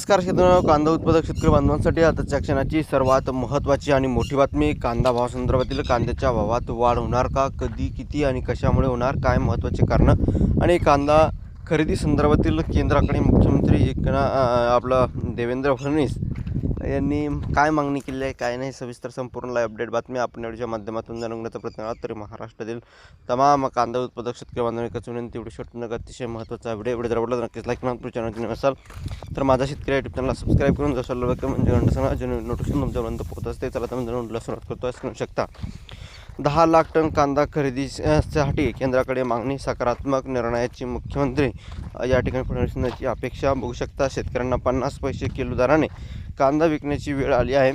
नमस्कार शेतकरी कांदा उत्पादक शेतकरी बांधवांसाठी आताच्या क्षणाची सर्वात महत्त्वाची आणि मोठी बातमी. कांदा भावासंदर्भातील कांद्याच्या भावात वाढ होणार का, कधी, किती आणि कशामुळे होणार, काय महत्त्वाचे कारणं आणि कांदा खरेदी संदर्भातील केंद्राकडे मुख्यमंत्री आपलं देवेंद्र फडणवीस यांनी काय मागणी केली आहे, काय नाही, सविस्तर संपूर्ण लाईव्ह अपडेट बातमी आपण व्हिडिओच्या माध्यमातून जाणून घेण्याचा प्रयत्न करत. तरी महाराष्ट्रातील तमाम कांदा उत्पादक शेतकरी बांधवांनी एकच विनंती, व्हिडिओ शेवट अतिशय महत्त्वाचा व्हिडिओ जर आवडला तर नक्कीच लाईक करा. चॅनल नसाल तर माझा शेतकरी यूट्यूब चॅनलला सबस्क्राईब करून जसं म्हणजे नोटिफिकेशन तुमच्यापर्यंत पोहोचत असते. चला तर म्हणजे सुरुवात करतो. करू शकता 10 लाख टन कांदा खरेदीसाठी केंद्राकडे मागणी, सकारात्मक निर्णयाची मुख्यमंत्री या ठिकाणी फडणवीसांची अपेक्षा. बघू शकता शेतकऱ्यांना 50 पैसे किलो दराने कांदा विकण्याची वेळ आली आहे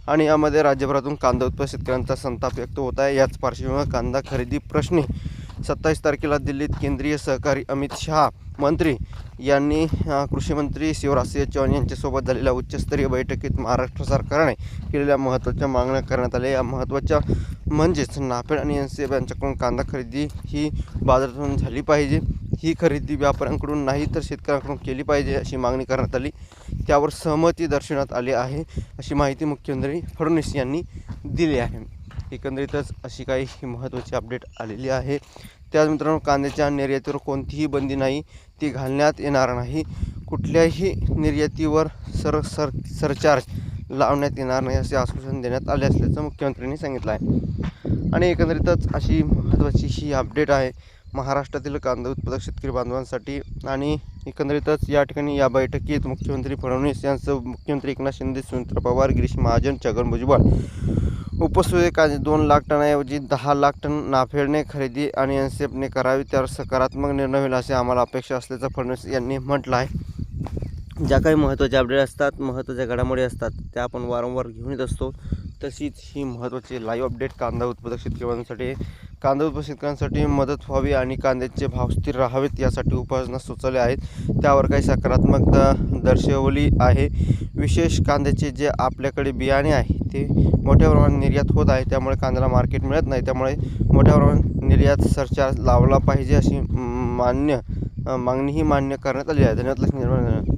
आणि यामध्ये राज्यभरातून कांदा उत्पादक शेतकऱ्यांचा संताप व्यक्त होत आहे. याच पार्श्वभूमीवर कांदा खरेदी प्रश्नी 27 तारखेला दिल्लीत केंद्रीय सहकारी अमित शहा मंत्री यांनी कृषी मंत्री शिवराज सिंह चौहान यांच्यासोबत झालेल्या उच्चस्तरीय बैठकीत महाराष्ट्र सरकारने केलेल्या महत्त्वाच्या मागण्या करण्यात आल्या. या महत्त्वाच्या म्हणजेच नाफेड आणि NCF यांच्याकडून कांदा खरेदी ही बाजारातून झाली पाहिजे. ही खरेदी व्यापाऱ्यांकडून नाही तर शेतकऱ्यांकडून केली पाहिजे अशी मागणी करण्यात आली. त्यावर सहमती दर्शवण्यात आली आहे अशी माहिती मुख्यमंत्री फडणवीस यांनी दिली आहे. एकंदरीतच अशी काही महत्त्वाची अपडेट आलेली आहे. त्याच मित्रांनो, कांद्याच्या निर्यातीवर कोणतीही बंदी नाही, ती घालण्यात येणार नाही. कुठल्याही निर्यातीवर सरचार्ज लावण्यात येणार नाही असे आश्वासन देण्यात आले असल्याचं मुख्यमंत्र्यांनी सांगितलं आहे. आणि एकंदरीतच अशी महत्त्वाची ही अपडेट आहे महाराष्ट्रातील कांदा उत्पादक शेतकरी बांधवांसाठी. आणि एकंदरीतच या ठिकाणी या बैठकीत मुख्यमंत्री फडणवीस यांचं मुख्यमंत्री एकनाथ शिंदे, सुनील पवार, गिरीश महाजन, छगन भुजबळ उपस्थित. कांदे 2 लाख टनाऐवजी 10 लाख टन नाफेडने खरेदी आणि NCFने करावी, त्यावर सकारात्मक निर्णय होईल असे आम्हाला अपेक्षा असल्याचं फडणवीस यांनी म्हटलं आहे. ज्या काही महत्त्वाच्या अपडेट असतात, महत्त्वाच्या घडामोडी असतात, त्या आपण वारंवार घेऊन येत असतो. तशीच ही महत्त्वाची लाईव्ह अपडेट कांदा उत्पादक शेतकऱ्यांसाठी, कांदा उत्पादक शेतकऱ्यांसाठी मदत व्हावी आणि कांद्याचे भाव स्थिर राहावेत यासाठी उपाययोजना सुचवल्या आहेत. त्यावर काही सकारात्मकता दर्शवली आहे. विशेष कांद्याचे जे आपल्याकडे बियाणे आहे ते मोठ्या प्रमाणात निर्यात होत आहे, त्यामुळे कांद्याला मार्केट मिळत नाही, त्यामुळे मोठ्या प्रमाणात निर्यात सरचार्ज लावला पाहिजे अशी मागणीही मान्य करण्यात आली आहे. धन्यवाद.